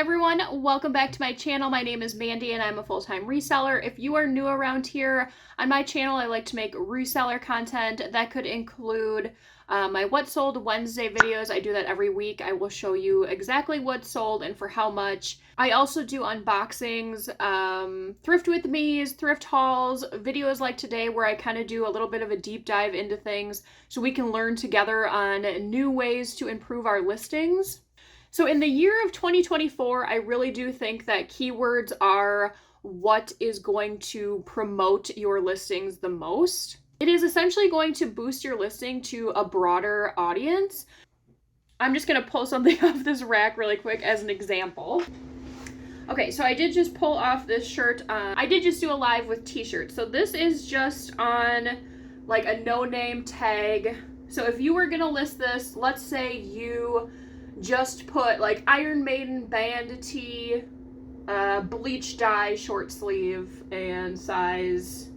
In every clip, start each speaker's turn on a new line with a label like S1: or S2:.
S1: everyone, welcome back to my channel. My name is Mandy and I'm a full-time reseller. If you are new around here, on my channel I like to make reseller content. That could include my What Sold Wednesday videos. I do that every week. I will show you exactly what sold and for how much. I also do unboxings, thrift with me's, thrift hauls, videos like today where I kind of do a little bit of a deep dive into things so we can learn together on new ways to improve our listings. So in the year of 2024, I really do think that keywords are what is going to promote your listings the most. It is essentially going to boost your listing to a broader audience. I'm just going to pull something off this rack really quick as an example. Okay, so I did just pull off this shirt. I did just do a live with t-shirts. So this is just on like a no-name tag. So if you were going to list this, let's say you just put like Iron Maiden band tee, bleach dye, short sleeve, and size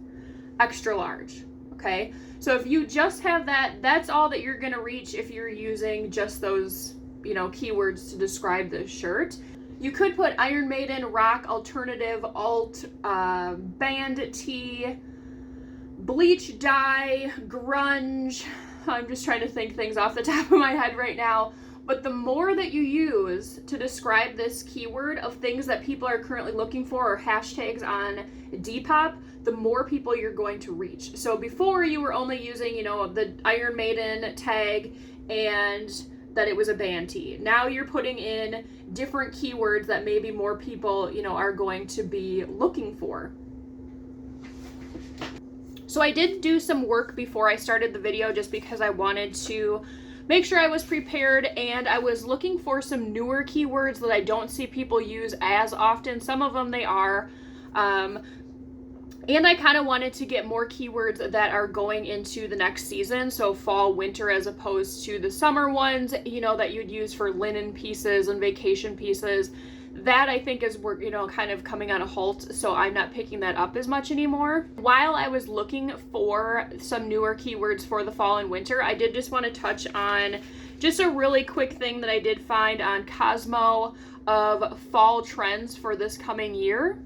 S1: extra large. Okay, so if you just have that, that's all that you're gonna reach if you're using just those, keywords to describe this shirt. You could put Iron Maiden, rock, alternative, alt, band tee, bleach dye, grunge. I'm just trying to think things off the top of my head right now. But the more that you use to describe this keyword of things that people are currently looking for or hashtags on Depop, the more people you're going to reach. So before you were only using, the Iron Maiden tag and that it was a band tee. Now you're putting in different keywords that maybe more people, are going to be looking for. So I did do some work before I started the video just because I wanted to make sure I was prepared, and I was looking for some newer keywords that I don't see people use as often. Some of them they are. And I kind of wanted to get more keywords that are going into the next season, so fall, winter, as opposed to the summer ones, that you'd use for linen pieces and vacation pieces. That I think is, kind of coming on a halt, so I'm not picking that up as much anymore. While I was looking for some newer keywords for the fall and winter, I did just want to touch on just a really quick thing that I did find on Cosmo of fall trends for this coming year.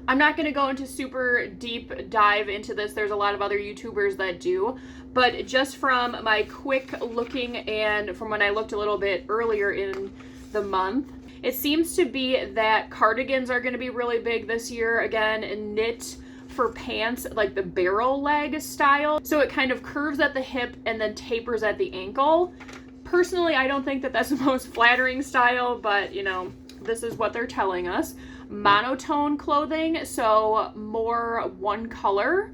S1: I'm not going to go into super deep dive into this. There's a lot of other YouTubers that do, but just from my quick looking and from when I looked a little bit earlier in the month, it seems to be that cardigans are going to be really big this year again, and knit for pants, like the barrel leg style. So it kind of curves at the hip and then tapers at the ankle. Personally, I don't think that that's the most flattering style, but this is what they're telling us. Monotone clothing, so more one color.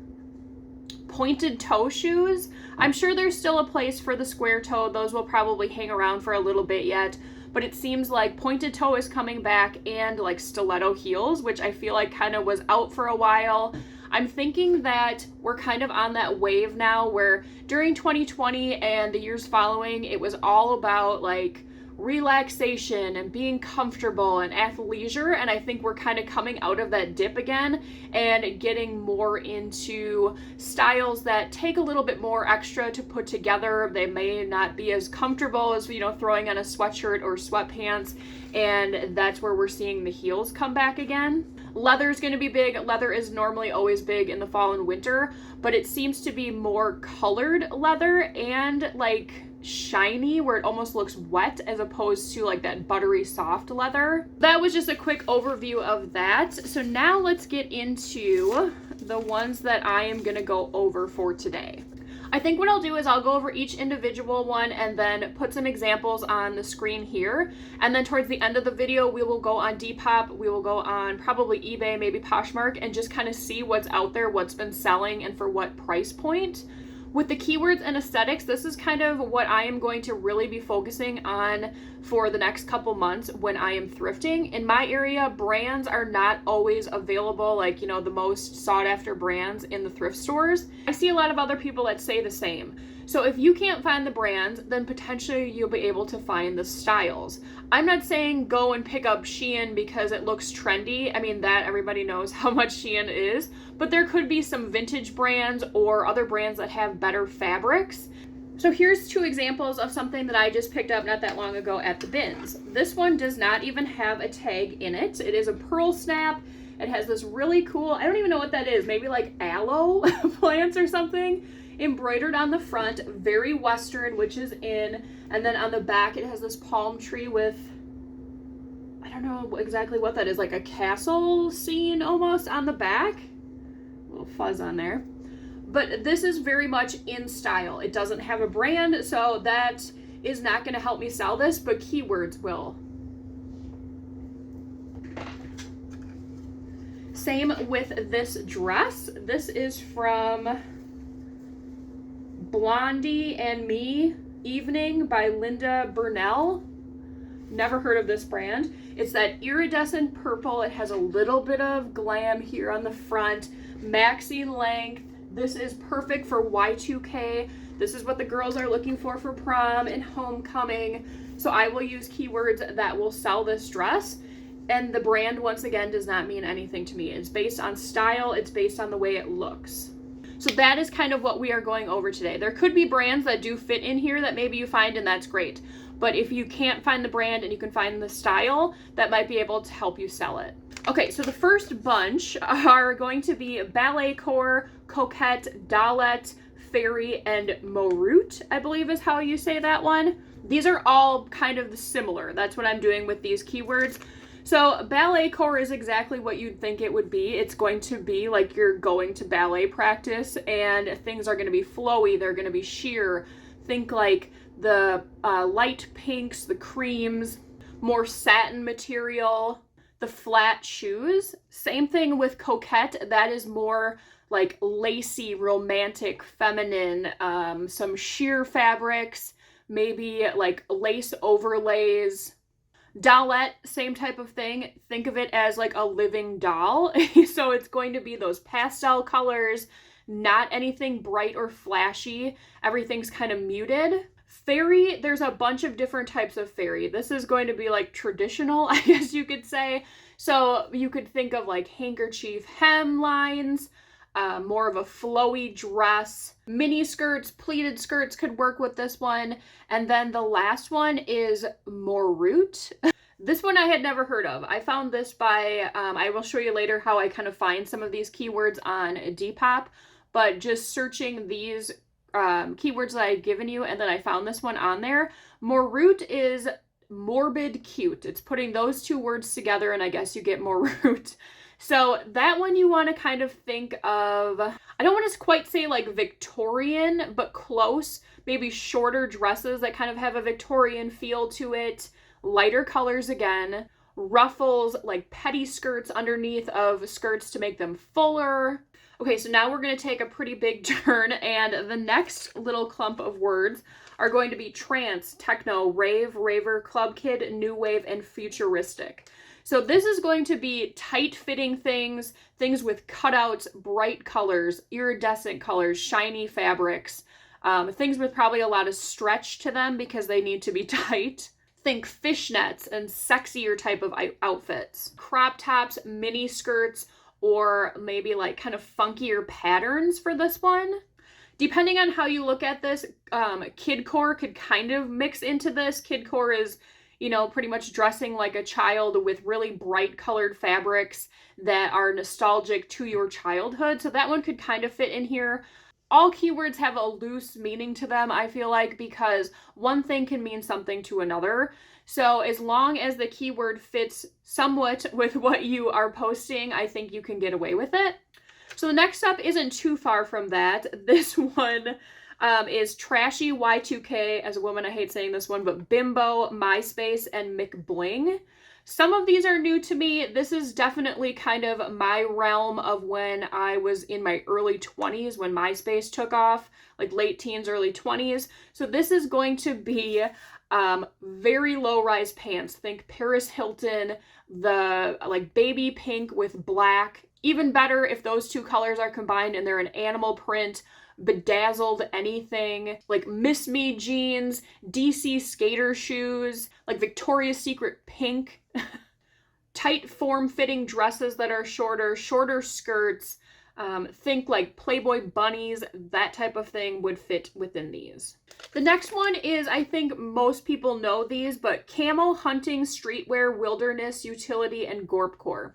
S1: Pointed toe shoes. I'm sure there's still a place for the square toe. Those will probably hang around for a little bit yet. But it seems like pointed toe is coming back, and like stiletto heels, which I feel like kind of was out for a while. I'm thinking that we're kind of on that wave now where during 2020 and the years following, it was all about like relaxation and being comfortable and athleisure, and I think we're kind of coming out of that dip again and getting more into styles that take a little bit more extra to put together. They may not be as comfortable as throwing on a sweatshirt or sweatpants, and that's where we're seeing the heels come back again. Leather is going to be big. Leather is normally always big in the fall and winter, but it seems to be more colored leather and like shiny, where it almost looks wet as opposed to like that buttery soft leather. That was just a quick overview of that. So now let's get into the ones that I am going to go over for today. I think what I'll do is I'll go over each individual one and then put some examples on the screen here. And then towards the end of the video, we will go on Depop, we will go on probably eBay, maybe Poshmark, and just kind of see what's out there, what's been selling, and for what price point. With the keywords and aesthetics, this is kind of what I am going to really be focusing on for the next couple months when I am thrifting. In my area, brands are not always available, like, the most sought after brands in the thrift stores. I see a lot of other people that say the same. So if you can't find the brands, then potentially you'll be able to find the styles. I'm not saying go and pick up Shein because it looks trendy. I mean, that everybody knows how much Shein is, but there could be some vintage brands or other brands that have better fabrics. So here's two examples of something that I just picked up not that long ago at the bins. This one does not even have a tag in it. It is a pearl snap. It has this really cool, I don't even know what that is, maybe like aloe plants or something, embroidered on the front, very Western, which is in. And then on the back, it has this palm tree with, I don't know exactly what that is, like a castle scene almost on the back. A little fuzz on there. But this is very much in style. It doesn't have a brand, so that is not going to help me sell this, but keywords will. Same with this dress. This is from Blondie and Me Evening by Linda Burnell. Never heard of this brand. It's that iridescent purple. It has a little bit of glam here on the front. Maxi length. This is perfect for Y2K. This is what the girls are looking for prom and homecoming. So I will use keywords that will sell this dress. And the brand, once again, does not mean anything to me. It's based on style. It's based on the way it looks. So that is kind of what we are going over today. There could be brands that do fit in here that maybe you find, and that's great. But if you can't find the brand and you can find the style, that might be able to help you sell it. Okay, so the first bunch are going to be Balletcore, Coquette, Dalette, Fairy, and Morute, I believe is how you say that one. These are all kind of similar. That's what I'm doing with these keywords. So Balletcore is exactly what you'd think it would be. It's going to be like you're going to ballet practice and things are going to be flowy. They're going to be sheer. Think like the light pinks, the creams, more satin material, the flat shoes. Same thing with Coquette. That is more like lacy, romantic, feminine, some sheer fabrics, maybe like lace overlays. Dalette, same type of thing. Think of it as like a living doll. So it's going to be those pastel colors, not anything bright or flashy. Everything's kind of muted. Fairy, there's a bunch of different types of fairy. This is going to be like traditional, I guess you could say. So you could think of like handkerchief hem lines, more of a flowy dress. Mini skirts, pleated skirts could work with this one. And then the last one is Morute. This one I had never heard of. I found this by, I will show you later how I kind of find some of these keywords on Depop, but just searching these keywords that I've given you, and then I found this one on there. Morute is morbid cute. It's putting those two words together, and I guess you get Morute. So that one you want to kind of think of, I don't want to quite say like Victorian, but close. Maybe shorter dresses that kind of have a Victorian feel to it. Lighter colors again. Ruffles, like petty skirts underneath of skirts to make them fuller. Okay, so now we're going to take a pretty big turn, and the next little clump of words are going to be trance, techno, rave, raver, club kid, new wave, and futuristic. So this is going to be tight-fitting things, things with cutouts, bright colors, iridescent colors, shiny fabrics, things with probably a lot of stretch to them because they need to be tight. Think fishnets and sexier type of outfits. Crop tops, mini skirts, or maybe like kind of funkier patterns for this one. Depending on how you look at this, kidcore could kind of mix into this. Kidcore is, you know, pretty much dressing like a child with really bright colored fabrics that are nostalgic to your childhood. So that one could kind of fit in here. All keywords have a loose meaning to them, I feel like, because one thing can mean something to another. So as long as the keyword fits somewhat with what you are posting, I think you can get away with it. So the next up isn't too far from that. This one is trashy Y2K. As a woman, I hate saying this one, but Bimbo, MySpace, and McBling. Some of these are new to me. This is definitely kind of my realm of when I was in my early 20s, when MySpace took off, like late teens, early 20s. So this is going to be very low-rise pants. Think Paris Hilton, the like baby pink with black. Even better if those two colors are combined and they're an animal print, bedazzled anything, like Miss Me jeans, DC skater shoes, like Victoria's Secret pink, tight form-fitting dresses that are shorter skirts, Think like Playboy bunnies, that type of thing would fit within these. The next one is, I think most people know these, but camo, hunting, streetwear, wilderness, utility, and Gorpcore.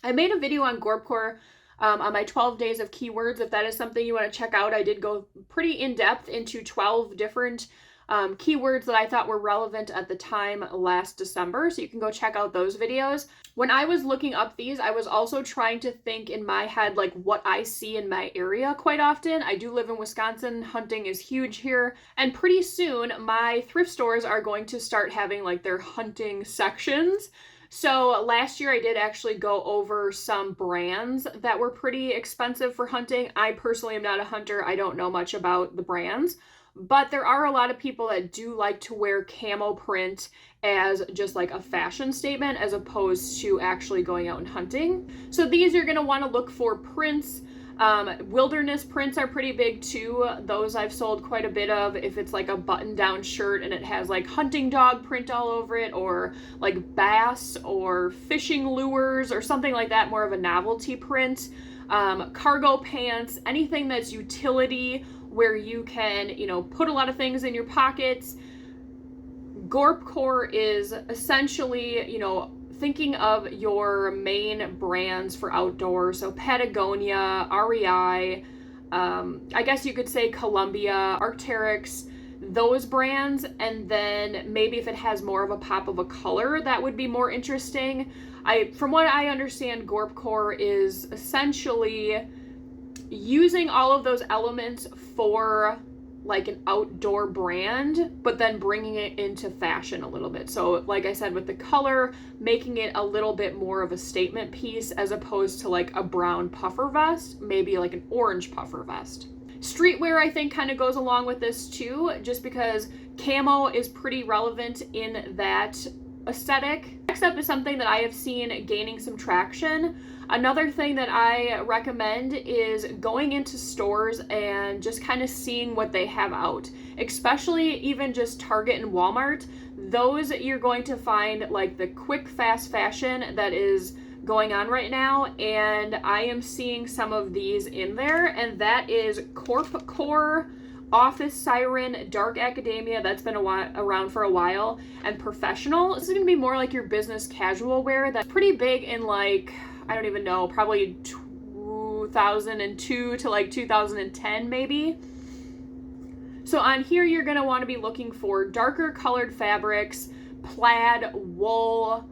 S1: I made a video on Gorpcore on my 12 days of keywords. If that is something you want to check out, I did go pretty in depth into 12 different keywords that I thought were relevant at the time last December. So you can go check out those videos. When I was looking up these, I was also trying to think in my head, like what I see in my area quite often. I do live in Wisconsin. Hunting is huge here. And pretty soon my thrift stores are going to start having like their hunting sections. So last year I did actually go over some brands that were pretty expensive for hunting. I personally am not a hunter. I don't know much about the brands, but there are a lot of people that do like to wear camo print as just like a fashion statement as opposed to actually going out and hunting. So these you're going to want to look for prints. Wilderness prints are pretty big too. Those I've sold quite a bit of. If it's like a button-down shirt and it has like hunting dog print all over it, or like bass or fishing lures or something like that, more of a novelty print. Cargo pants, anything that's utility where you can, you know, put a lot of things in your pockets. Gorpcore is essentially, you know, thinking of your main brands for outdoor. So Patagonia, REI, I guess you could say Columbia, Arc'teryx, those brands. And then maybe if it has more of a pop of a color, that would be more interesting. From what I understand, Gorpcore is essentially using all of those elements for like an outdoor brand, but then bringing it into fashion a little bit. So like I said, with the color, making it a little bit more of a statement piece as opposed to like a brown puffer vest, maybe like an orange puffer vest. Streetwear, I think, kind of goes along with this too, just because camo is pretty relevant in that aesthetic. Next up is something that I have seen gaining some traction. Another thing that I recommend is going into stores and just kind of seeing what they have out, especially even just Target and Walmart. Those you're going to find like the quick, fast fashion that is going on right now, and I am seeing some of these in there, and that is Gorpcore, Office Siren, Dark Academia, that's been around for a while, and Professional. This is going to be more like your business casual wear that's pretty big in like, I don't even know, probably 2002 to like 2010 maybe. So on here you're going to want to be looking for darker colored fabrics, plaid, wool,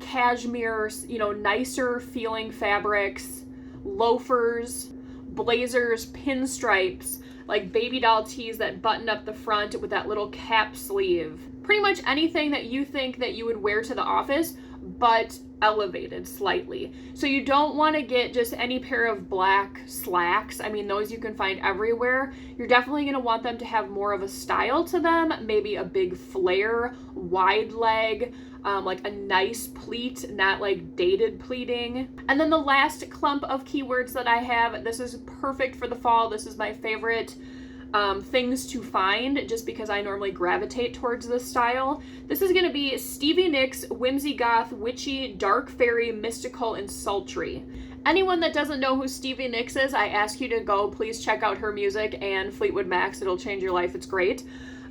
S1: cashmere, you know, nicer feeling fabrics, loafers, blazers, pinstripes, like baby doll tees that button up the front with that little cap sleeve. Pretty much anything that you think that you would wear to the office, but elevated slightly. So you don't want to get just any pair of black slacks. I mean, those you can find everywhere. You're definitely going to want them to have more of a style to them, maybe a big flare, wide leg, like a nice pleat, not like dated pleating. And then the last clump of keywords that I have, this is perfect for the fall. This is my favorite things to find just because I normally gravitate towards this style. This is going to be Stevie Nicks, Whimsygoth, Witchy, Dark Fairy, Mystical, and Sultry. Anyone that doesn't know who Stevie Nicks is, I ask you to go please check out her music and Fleetwood Mac's. It'll change your life. It's great.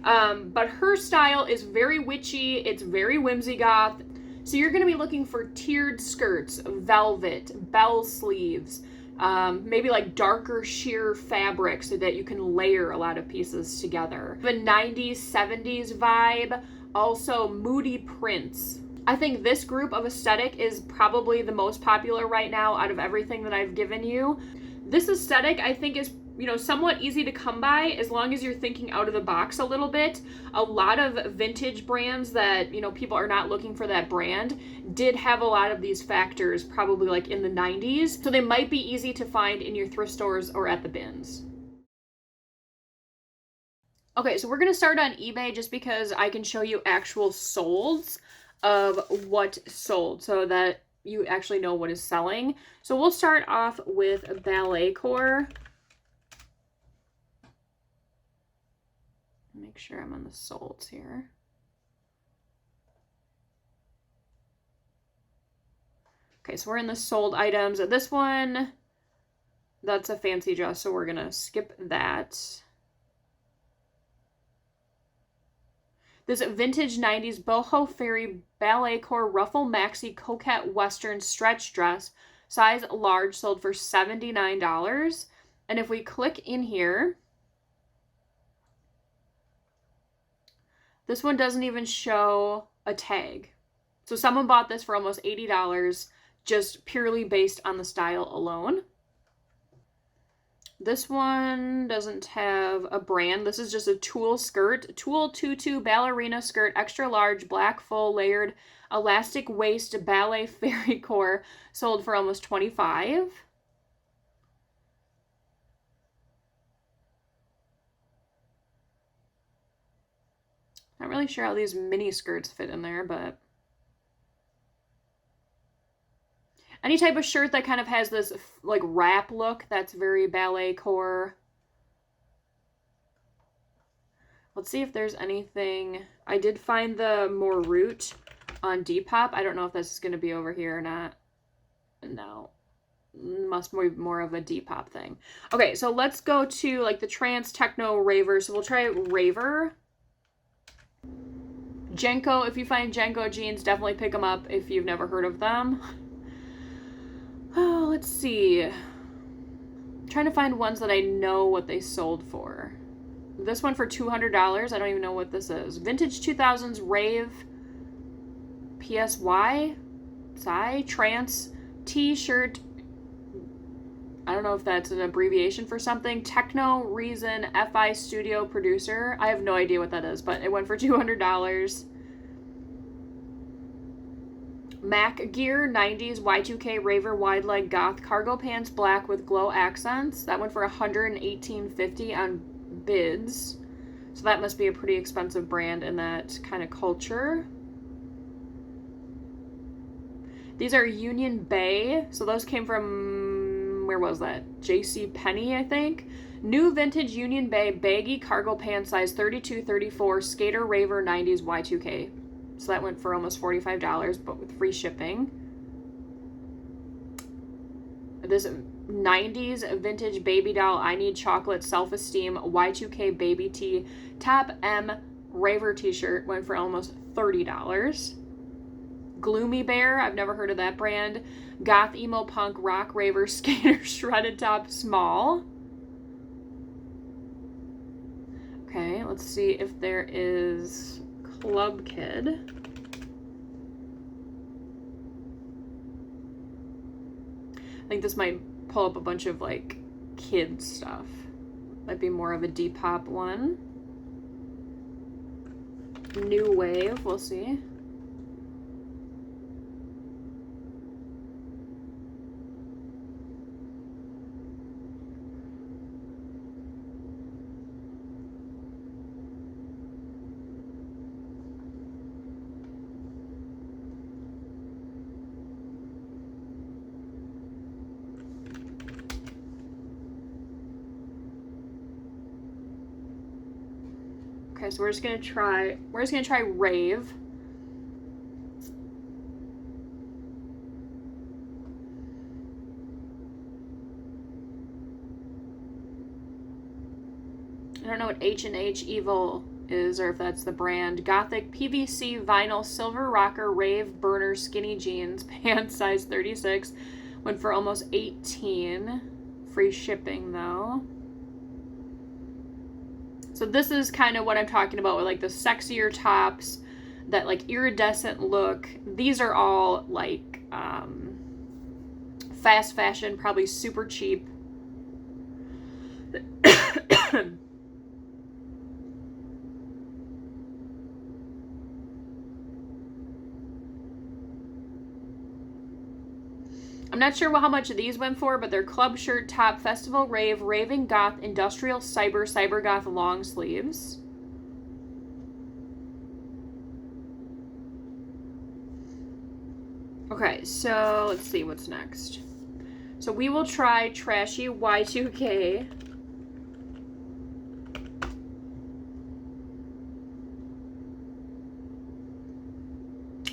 S1: But her style is very witchy. It's very Whimsygoth. So you're going to be looking for tiered skirts, velvet, bell sleeves, maybe like darker sheer fabric so that you can layer a lot of pieces together. The 90s, 70s vibe, also moody prints. I think this group of aesthetic is probably the most popular right now out of everything that I've given you. This aesthetic I think is, you know, somewhat easy to come by as long as you're thinking out of the box a little bit. A lot of vintage brands that, you know, people are not looking for that brand did have a lot of these factors probably like in the 90s. So they might be easy to find in your thrift stores or at the bins. Okay, so we're going to start on eBay just because I can show you actual solds of what sold so that you actually know what is selling. So we'll start off with Balletcore. Make sure I'm on the solds here. Okay, so we're in the sold items. This one, That's a fancy dress, so we're gonna skip that. This vintage 90s boho fairy balletcore ruffle maxi coquette western stretch dress, size large, sold for $79. And if we click in here, this one doesn't even show a tag. So someone bought this for almost $80 just purely based on the style alone. This one doesn't have a brand. This is just a tulle skirt. Tulle tutu ballerina skirt, extra large, black, full, layered, elastic waist, ballet fairy core, sold for almost $25. Not really sure how these mini skirts fit in there, but any type of shirt that kind of has this like wrap look, that's very ballet core. Let's see if there's anything. I did find the more root on Depop. I don't know if this is going to be over here or not. No. Must be more of a Depop thing. Okay, so let's go to like the trance techno raver. So we'll try Raver. Jenko, if you find Jenko jeans, definitely pick them up if you've never heard of them. Oh, let's see. I'm trying to find ones that I know what they sold for. This one for $200. I don't even know what this is. Vintage 2000s Rave PSY trance t-shirt. I don't know if that's an abbreviation for something. Techno Reason FI Studio Producer. I have no idea what that is, but it went for $200. Mac Gear 90s Y2K Raver wide leg goth cargo pants, black with glow accents. That went for $118.50 on bids. So that must be a pretty expensive brand in that kind of culture. These are Union Bay. So those came from, where was that? JC Penney, I think. New vintage Union Bay baggy cargo pants, size 32-34, skater raver 90s Y2K. So that went for almost $45, but with free shipping. This 90s vintage baby doll I Need Chocolate Self-Esteem Y2K baby tee top M raver t-shirt went for almost $30. Gloomy Bear, I've never heard of that brand. Goth emo punk rock raver skater shredded top small. Okay, let's see if there is Club Kid. I think this might pull up a bunch of like kids stuff. Might be more of a Depop one. New Wave, we'll see. Okay, so we're just gonna try Rave. I don't know what H&H Evil is, or if that's the brand. Gothic PVC vinyl silver rocker Rave burner skinny jeans pants, size 36, went for almost 18. Free shipping though. So this is kind of what I'm talking about with like the sexier tops, that like iridescent look. These are all like fast fashion, probably super cheap. I'm not sure how much these went for, but they're club shirt top, festival rave, raving goth, industrial cyber goth long sleeves. Okay, so let's see what's next. So we will try Trashy Y2K.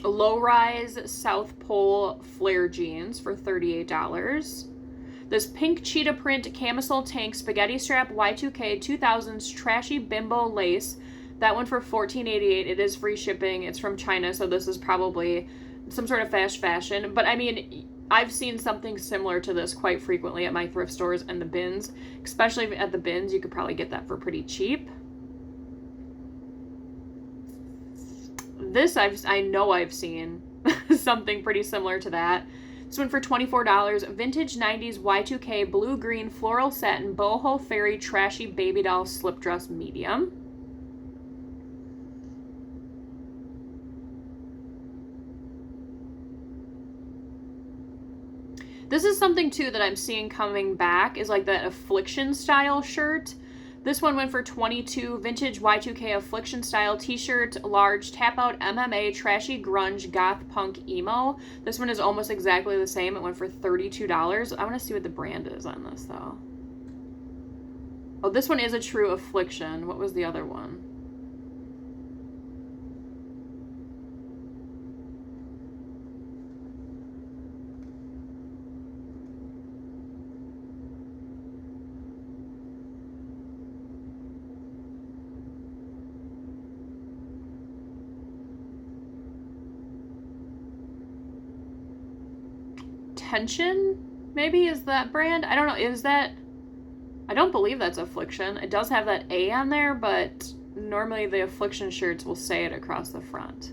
S1: Low rise South Pole flare jeans for $38. This pink cheetah print camisole tank spaghetti strap Y2K 2000s trashy bimbo lace. That one for $14.88. It is free shipping. It's from China, so this is probably some sort of fast fashion. But I mean, I've seen something similar to this quite frequently at my thrift stores and the bins. Especially at the bins, you could probably get that for pretty cheap. This I know I've seen something pretty similar to that. This one for $24. Vintage 90s Y2K blue-green floral satin boho fairy trashy baby doll slip dress medium. This is something too that I'm seeing coming back, is like that Affliction style shirt. This one went for $22. Vintage Y2K Affliction style t-shirt, large tap out MMA trashy grunge goth punk emo. This one is almost exactly the same. It went for $32. I want to see what the brand is on this though. Oh, this one is a true Affliction. What was the other one? Tension, maybe, is that brand? I don't know. Is that... I don't believe that's Affliction. It does have that A on there, but normally the Affliction shirts will say it across the front.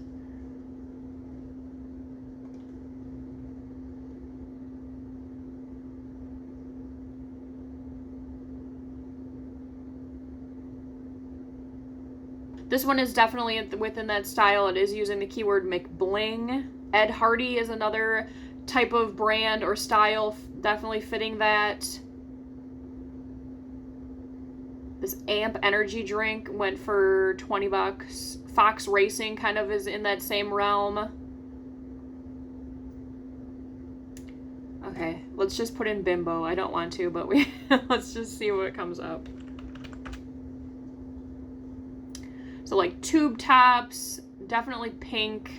S1: This one is definitely within that style. It is using the keyword McBling. Ed Hardy is another type of brand or style, definitely fitting that. This Amp energy drink went for $20. Fox Racing kind of is in that same realm. Okay, let's just put in bimbo. I don't want to, but let's just see what comes up. So like tube tops, definitely pink.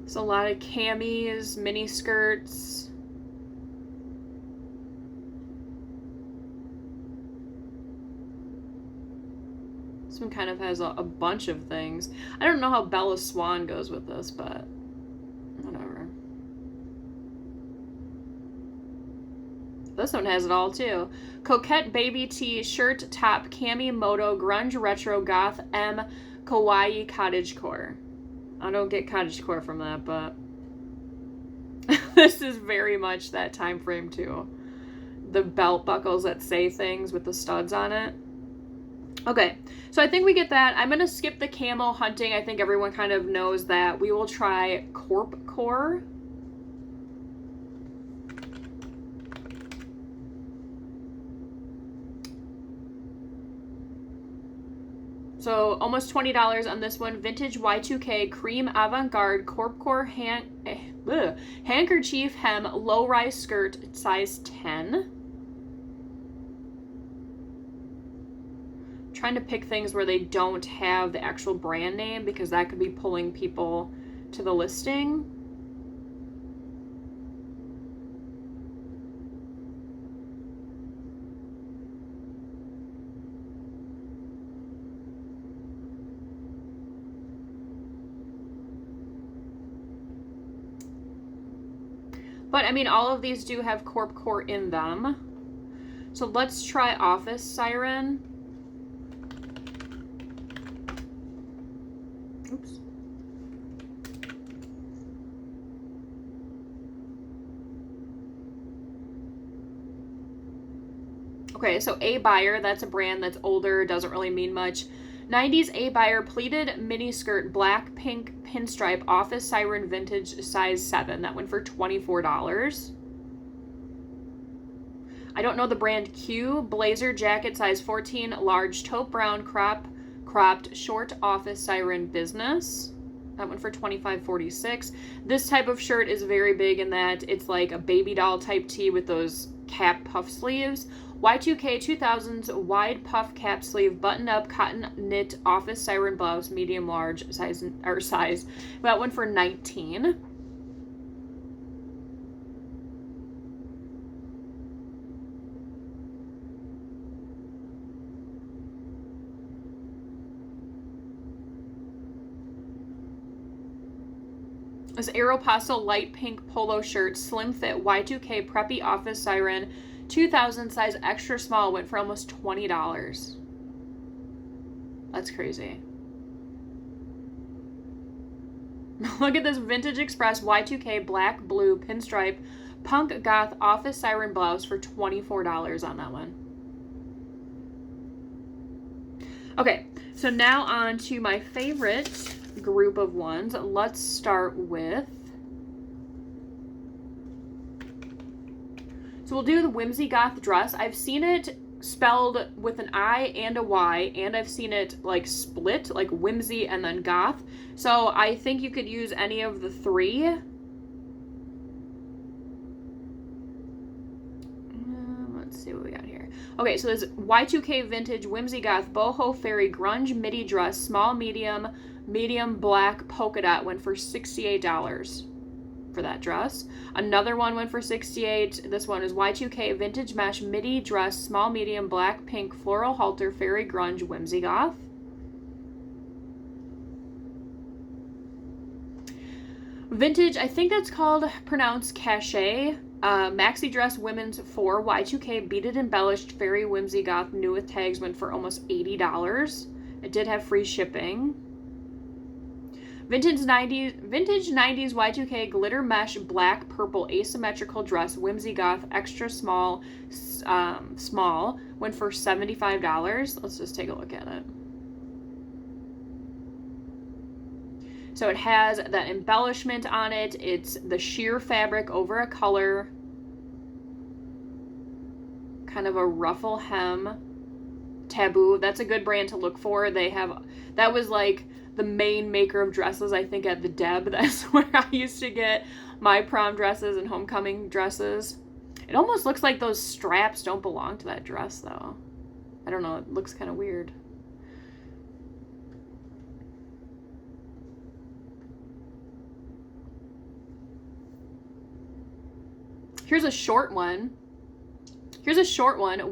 S1: So a lot of camis, mini skirts. This one kind of has a bunch of things. I don't know how Bella Swan goes with this, but whatever. This one has it all too. Coquette baby tee, shirt, top, cami, moto, grunge, retro, goth, M, kawaii, cottagecore. I don't get cottagecore from that, but this is very much that time frame too. The belt buckles that say things with the studs on it. Okay, so I think we get that. I'm going to skip the camo hunting. I think everyone kind of knows that. We will try Gorpcore. So almost $20 on this one. Vintage Y2K cream avant-garde Gorpcore handkerchief hem low-rise skirt size 10. Trying to pick things where they don't have the actual brand name because that could be pulling people to the listing. But I mean, all of these do have Gorpcore in them. So let's try Office Siren. Oops. Okay, so A Buyer, that's a brand that's older, doesn't really mean much. 90s A Buyer pleated mini skirt, black pink pinstripe, Office Siren vintage size 7. That went for $24. I don't know the brand. Q blazer jacket size 14, large taupe brown cropped short, Office Siren business. That one for $25.46. This type of shirt is very big in that it's like a baby doll type tee with those cap puff sleeves. Y2K 2000s wide puff cap sleeve button up cotton knit office siren blouse medium large size. That one for $19. This Aeropostale light pink polo shirt, slim fit Y2K preppy office siren, 2000 size extra small, went for almost $20. That's crazy. Look at this Vintage Express Y2K black blue pinstripe punk goth office siren blouse for $24 on that one. Okay, so now on to my favorite group of ones. Let's start with, so we'll do the Whimsygoth dress. I've seen it spelled with an I and a Y, and I've seen it like split, like whimsy and then goth. So I think you could use any of the three. Let's see what we got here. Okay, so there's Y2K vintage Whimsygoth boho fairy grunge midi dress, small medium black polka dot, went for $68 for that dress. Another one went for $68. This one is Y2K vintage mesh midi dress, small medium black pink floral halter fairy grunge Whimsygoth. Vintage, I think that's called pronounced cachet. Maxi dress women's for Y2K beaded embellished fairy Whimsygoth new with tags, went for almost $80. It did have free shipping. Vintage 90s Y2K glitter mesh black purple asymmetrical dress Whimsygoth extra small went for $75. Let's just take a look at it. So it has that embellishment on it. It's the sheer fabric over a color, kind of a ruffle hem. Taboo, that's a good brand to look for. They have, that was like the main maker of dresses, I think, at the Deb. That's where I used to get my prom dresses and homecoming dresses. It almost looks like those straps don't belong to that dress, though. I don't know, it looks kind of weird. Here's a short one.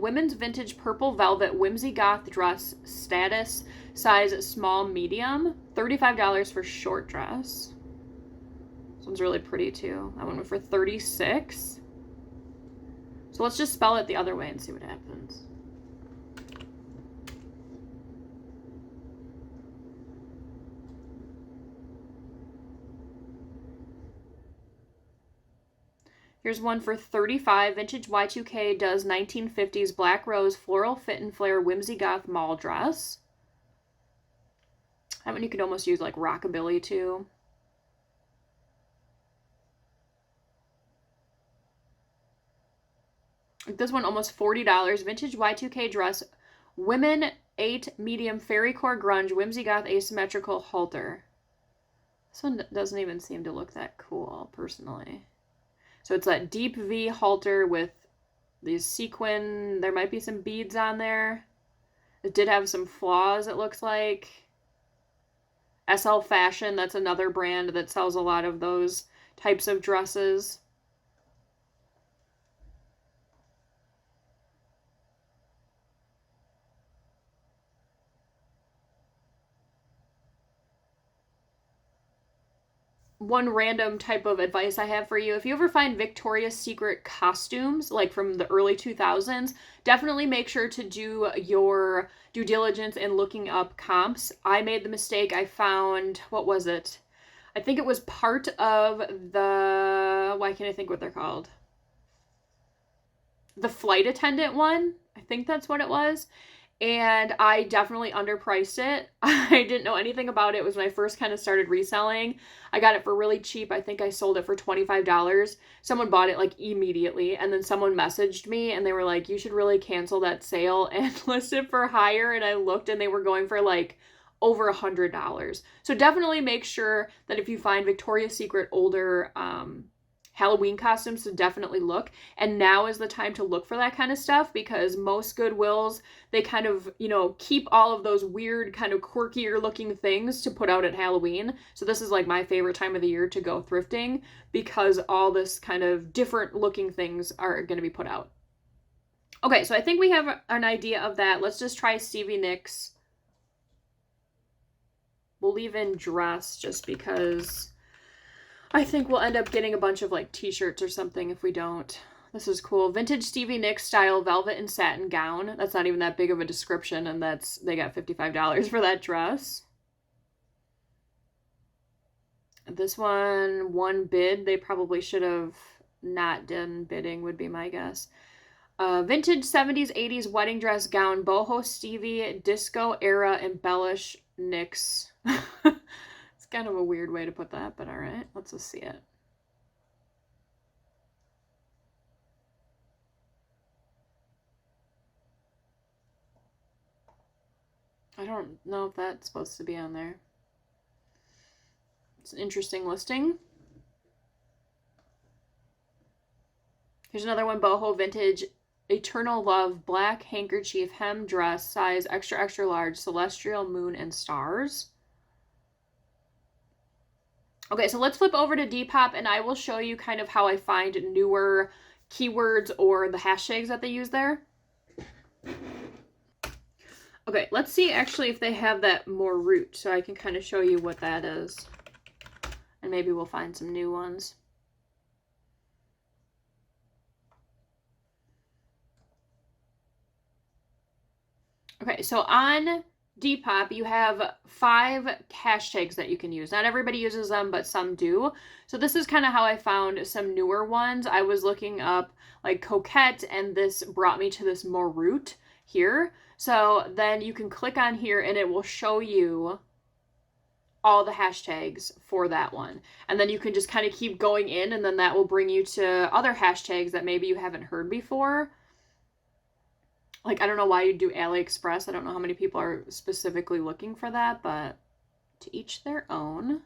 S1: Women's vintage purple velvet Whimsygoth dress, status size small medium, $35 for short dress. This one's really pretty too. That one went for $36. So let's just spell it the other way and see what happens. Here's one for $35. Vintage Y2K does 1950s black rose floral fit and flare Whimsygoth mall dress. That one you could almost use like rockabilly too. This one almost $40. Vintage Y2K dress women 8 medium fairy core grunge Whimsygoth asymmetrical halter. This one doesn't even seem to look that cool personally. So it's that deep V halter with these sequin. There might be some beads on there. It did have some flaws, it looks like. SL Fashion, that's another brand that sells a lot of those types of dresses. One random type of advice I have for you, if you ever find Victoria's Secret costumes, like from the early 2000s, definitely make sure to do your due diligence in looking up comps. I made the mistake, I found, what was it? I think it was part of the, why can't I think what they're called? The flight attendant one, I think that's what it was. And I definitely underpriced it. I didn't know anything about it. It was when I first kind of started reselling. I got it for really cheap. I think I sold it for $25. Someone bought it like immediately. And then someone messaged me and they were like, you should really cancel that sale and list it for higher. And I looked and they were going for like over $100. So definitely make sure that if you find Victoria's Secret older Halloween costumes, to definitely look. And now is the time to look for that kind of stuff, because most Goodwills, they kind of, you know, keep all of those weird kind of quirkier looking things to put out at Halloween. So this is like my favorite time of the year to go thrifting, because all this kind of different looking things are going to be put out. Okay, so I think we have an idea of that. Let's just try Stevie Nicks. We'll leave in dress just because I think we'll end up getting a bunch of like t-shirts or something if we don't. This is cool. Vintage Stevie Nicks style velvet and satin gown. That's not even that big of a description, and they got $55 for that dress. This one bid. They probably should have not done bidding, would be my guess. Vintage 70s, 80s wedding dress gown, boho Stevie, disco era embellish Nicks. It's kind of a weird way to put that, but all right, let's just see it. I don't know if that's supposed to be on there. It's an interesting listing. Here's another one, boho vintage Eternal Love black handkerchief hem dress, size extra extra large, celestial moon and stars. Okay, so let's flip over to Depop, and I will show you kind of how I find newer keywords or the hashtags that they use there. Okay, let's see actually if they have that more root, so I can kind of show you what that is. And maybe we'll find some new ones. Okay, so on Depop, you have 5 hashtags that you can use. Not everybody uses them, but some do. So this is kind of how I found some newer ones. I was looking up like coquette, and this brought me to this more root here. So then you can click on here and it will show you all the hashtags for that one. And then you can just kind of keep going in, and then that will bring you to other hashtags that maybe you haven't heard before. Like, I don't know why you do AliExpress. I don't know how many people are specifically looking for that, but to each their own.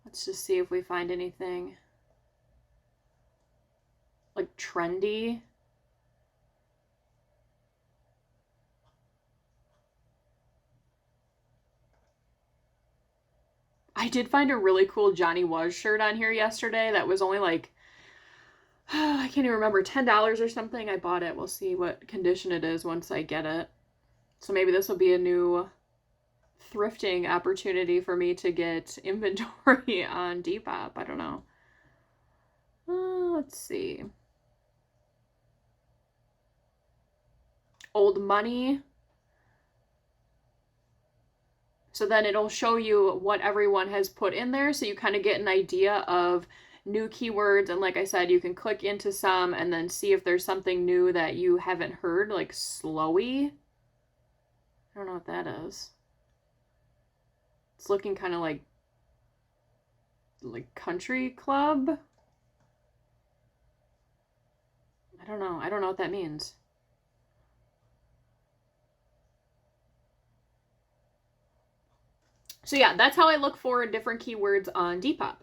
S1: Let's just see if we find anything like trendy. I did find a really cool Johnny Was shirt on here yesterday that was only like, I can't even remember, $10 or something. I bought it. We'll see what condition it is once I get it. So maybe this will be a new thrifting opportunity for me to get inventory on Depop. I don't know. Let's see. Old money. So then it'll show you what everyone has put in there, so you kind of get an idea of new keywords. And like I said, you can click into some and then see if there's something new that you haven't heard, like slowy. I don't know what that is. It's looking kind of like country club. I don't know. I don't know what that means. So yeah, that's how I look for different keywords on Depop.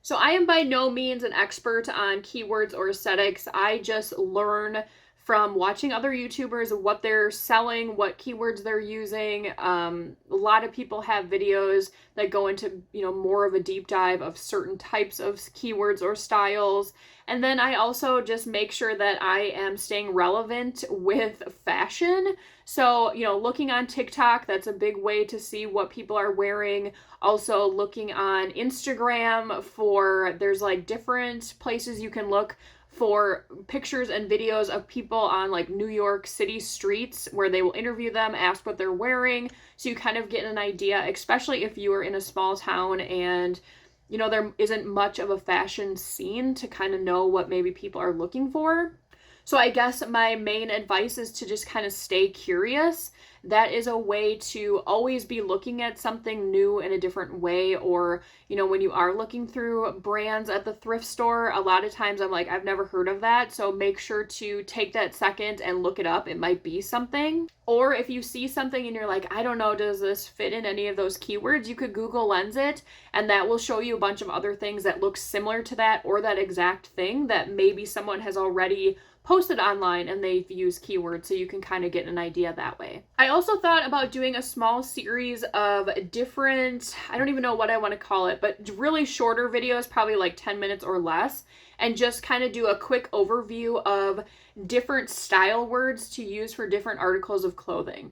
S1: So I am by no means an expert on keywords or aesthetics. I just learn from watching other YouTubers what they're selling, what keywords they're using. A lot of people have videos that go into, you know, more of a deep dive of certain types of keywords or styles. And then I also just make sure that I am staying relevant with fashion. So, you know, looking on TikTok, that's a big way to see what people are wearing. Also looking on Instagram there's like different places you can look for pictures and videos of people on like New York City streets where they will interview them, ask what they're wearing. So you kind of get an idea, especially if you are in a small town and, you know, there isn't much of a fashion scene, to kind of know what maybe people are looking for. So I guess my main advice is to just kind of stay curious that is a way to always be looking at something new in a different way. Or, you know, when you are looking through brands at the thrift store, a lot of times I'm like, I've never heard of that. So make sure to take that second and look it up. It might be something. Or if you see something and you're like, I don't know, does this fit in any of those keywords? You could Google Lens it, and that will show you a bunch of other things that look similar to that or that exact thing that maybe someone has already posted online and they've used keywords, so you can kind of get an idea that way. I also thought about doing a small series of different, I don't even know what I want to call it, but really shorter videos, probably like 10 minutes or less, and just kind of do a quick overview of different style words to use for different articles of clothing.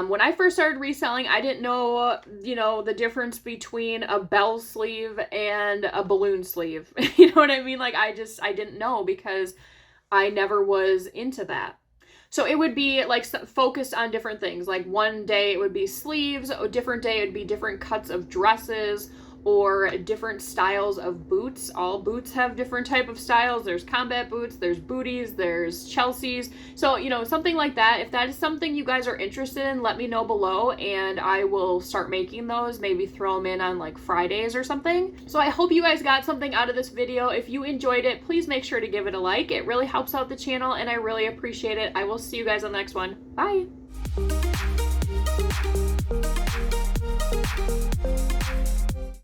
S1: When I first started reselling, I didn't know, you know, the difference between a bell sleeve and a balloon sleeve. You know what I mean? Like, I didn't know because I never was into that. So it would be like focused on different things. Like one day it would be sleeves, a different day it would be different cuts of dresses or different styles of boots. All boots have different type of styles. There's combat boots, there's booties, there's Chelsea's. So, you know, something like that. If that is something you guys are interested in, let me know below and I will start making those, maybe throw them in on like Fridays or something. So I hope you guys got something out of this video. If you enjoyed it, please make sure to give it a like. It really helps out the channel and I really appreciate it. I will see you guys on the next one. Bye.